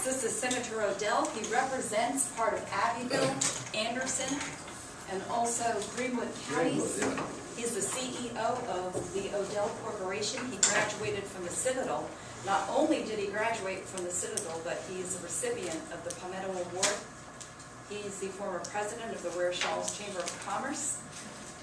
Next, this is Senator Odell. He represents part of Abbeville, Anderson, and also Greenwood counties. He's the CEO of the Odell Corporation. He graduated from the Citadel. Not only did he graduate from the Citadel, but he's a recipient of the Palmetto Award. He's the former president of the Ware Shawls Chamber of Commerce.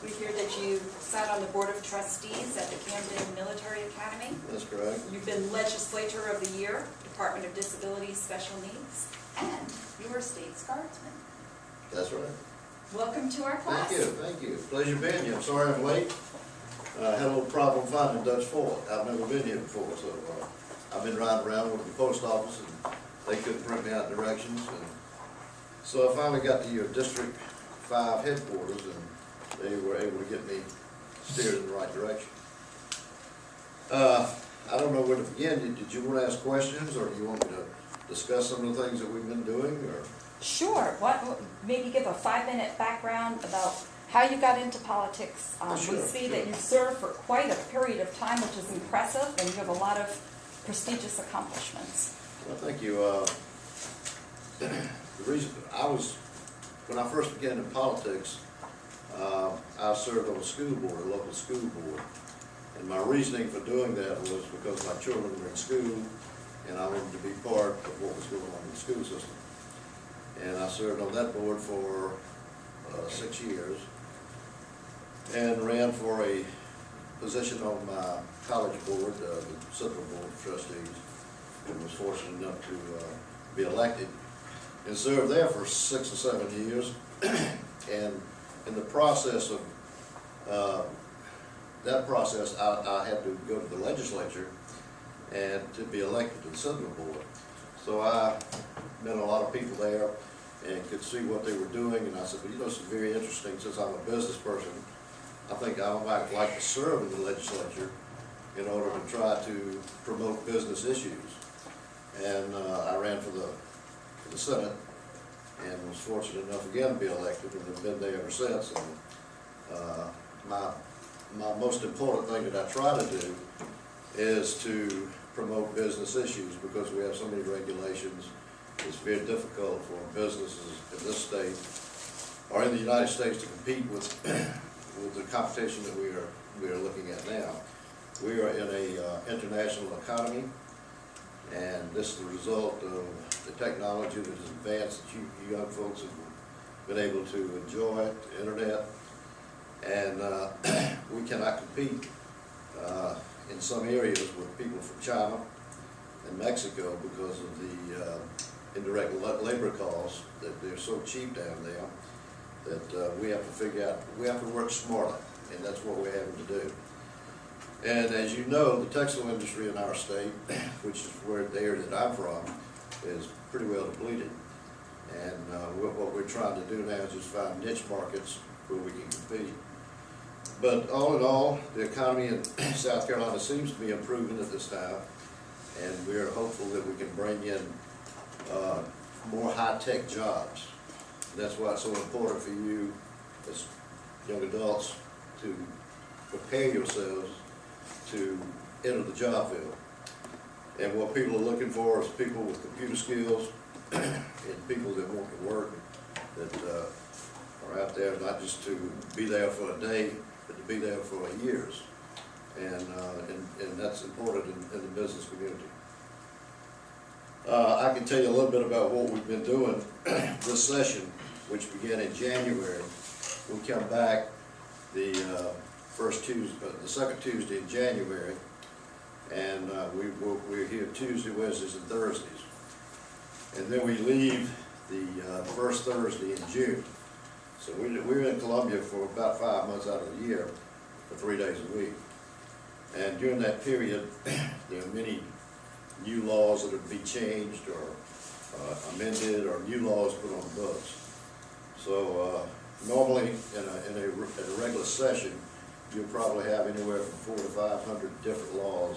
We hear that you sat on the Board of Trustees at the Camden Military Academy. That's correct. You've been Legislator of the Year, Department of Disability Special Needs, and you were State's Guardsman. That's right. Welcome to our class. Thank you. Pleasure being here. I'm sorry I'm late. I had a little problem finding Dutch Fort. I've never been here before, so I've been riding around with the post office, and they couldn't print me out directions. And so I finally got to your District 5 headquarters, and they were able to get me steered in the right direction. I don't know where to begin. Did you want to ask questions, or do you want me to discuss some of the things that we've been doing, or? Sure. Maybe give a 5-minute background about how you got into politics. Sure, we see sure. that you served for quite a period of time, which is impressive, and you have a lot of prestigious accomplishments. Well, thank you. The reason when I first began in politics, I served on a school board, a local school board. And my reasoning for doing that was because my children were in school, and I wanted to be part of what was going on in the school system. And I served on that board for 6 years, and ran for a position on my college board, the Central Board of Trustees, and was fortunate enough to be elected, and served there for 6 or 7 years. And in the process of that process, I had to go to the legislature and to be elected to the Central Board. So I met a lot of people there and could see what they were doing, and I said, well, you know, this is very interesting. Since I'm a business person, I think I might like to serve in the legislature in order to try to promote business issues. And I ran for the Senate, and was fortunate enough again to be elected, and have been there ever since. And my most important thing that I try to do is to promote business issues, because we have so many regulations. It's very difficult for businesses in this state or in the United States to compete with the competition that we are looking at now. We are in a international economy, and this is the result of the technology that has advanced, that you young folks have been able to enjoy, the internet, and we cannot compete in some areas with people from China and Mexico because of the indirect labor costs, that they're so cheap down there that we have to figure out, we have to work smarter, and that's what we're having to do. And as you know, the textile industry in our state, which is the area that I'm from, is pretty well depleted. And what we're trying to do now is just find niche markets where we can compete. But all in all, the economy in South Carolina seems to be improving at this time, and we are hopeful that we can bring in more high-tech jobs. That's why it's so important for you as young adults to prepare yourselves to enter the job field. And what people are looking for is people with computer skills and people that want to work, that are out there not just to be there for a day, but to be there for years. And that's important in the business community. I can tell you a little bit about what we've been doing this session, which began in January. We come back the second Tuesday in January, and we're here Tuesday, Wednesdays, and Thursdays. And then we leave the first Thursday in June. So we're in Columbia for about 5 months out of the year, for 3 days a week. And during that period, there are many new laws that would be changed or amended, or new laws put on the books. So normally in a regular session, you'll probably have anywhere from 400 to 500 different laws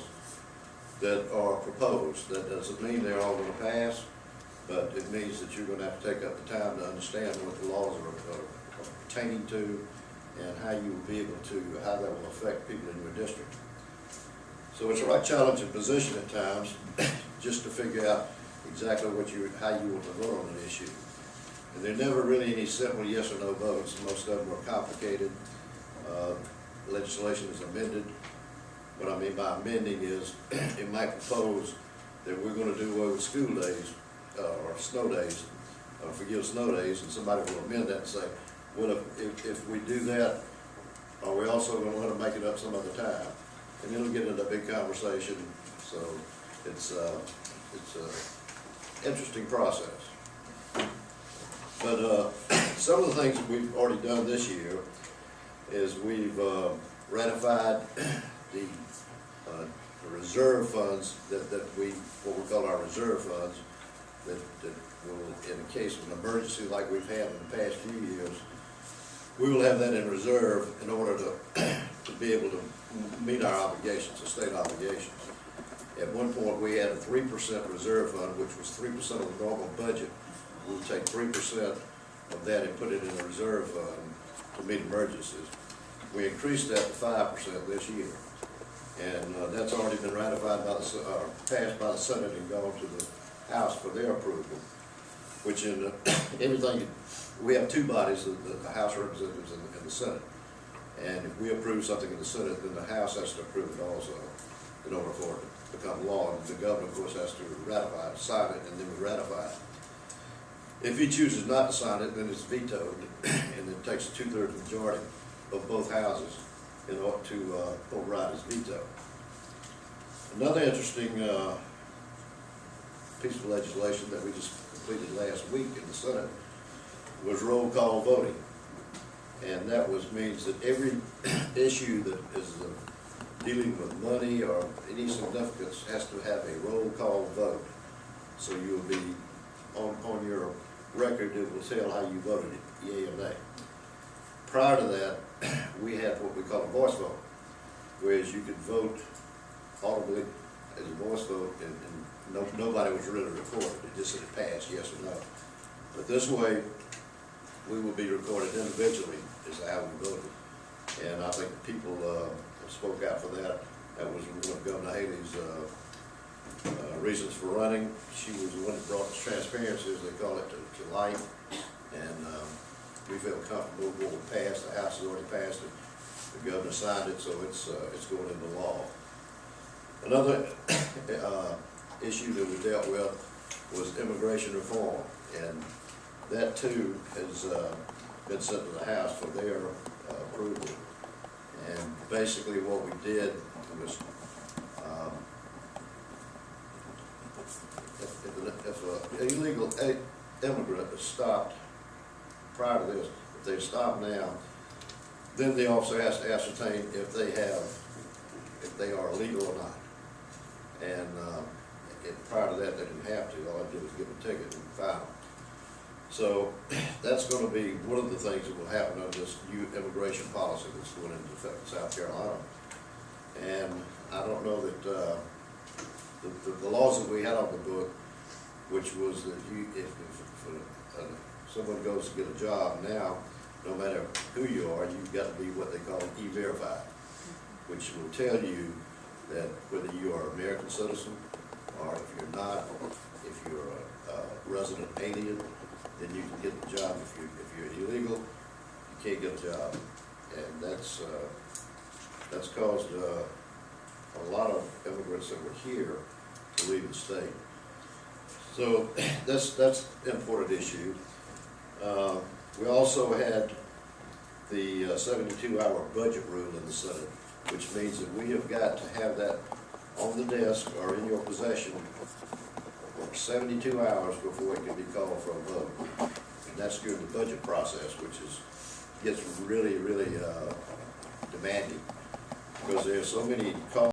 that are proposed. That doesn't mean they're all going to pass, but it means that you're going to have to take up the time to understand what the laws are pertaining to, and how you will be able to, how that will affect people in your district. So it's a right challenging position at times, just to figure out exactly how you want to vote on an issue. And there are never really any simple yes or no votes. Most of them are complicated. Legislation is amended. What I mean by amending is it might propose that we're going to do away with school days or snow days, forgive snow days, and somebody will amend that and say, well, if we do that, are we also going to want to make it up some other time? And it'll get into a big conversation. So it's a interesting process. But some of the things that we've already done this year is we've ratified the reserve funds what we call our reserve funds, that will, in the case of an emergency like we've had in the past few years, we will have that in reserve in order to be able to meet our obligations, the state obligations. At one point, we had a 3% reserve fund, which was 3% of the normal budget. We would take 3% of that and put it in a reserve fund to meet emergencies. We increased that to 5% this year. And that's already been ratified by passed by the Senate and gone to the House for their approval, which in everything, we have two bodies, the House Representatives and the Senate. And if we approve something in the Senate, then the House has to approve it also in order for it to become law. And the governor, of course, has to ratify it, sign it, and then we ratify it. If he chooses not to sign it, then it's vetoed, and it takes a 2/3 majority of both houses in order to override his veto. Another interesting piece of legislation that we just completed last week in the Senate was roll call voting. And that means that every issue that is dealing with money or any significance has to have a roll call vote. So you'll be on your record, it will tell how you voted, yea or nay. Prior to that, we had what we call a voice vote, whereas you could vote audibly as a voice vote, and nobody was really recorded. It just said it passed, yes or no. But this way, we will be recorded individually as to how we voted. And I think people spoke out for that. That was one of Governor Haley's reasons for running. She was the one that brought this transparency, as they call it, to light. And we feel comfortable with what we passed. The House has already passed it. The governor signed it, so it's going into law. Another issue that we dealt with was immigration reform, and that too has been sent to the House for their approval. And basically what we did was, if an illegal immigrant is stopped prior to this, if they're stopped now, then the officer has to ascertain if they are illegal or not. And prior to that, they didn't have to. All I did was give them a ticket and fine them. So that's going to be one of the things that will happen under this new immigration policy that's going into effect in South Carolina. And I don't know that the laws that we had on the book, which was that if someone goes to get a job now, no matter who you are, you've got to be what they call E-Verified, which will tell you that whether you are an American citizen or if you're not, if you're a resident alien, then you can get the job. If you're illegal, you can't get a job, and that's caused a lot of immigrants that were here to leave the state. So that's an important issue. We also had the 72-hour budget rule in the Senate, which means that we have got to have that on the desk or in your possession for 72 hours before it can be called for a vote. And that's during the budget process, which gets really, really demanding, because there are so many calls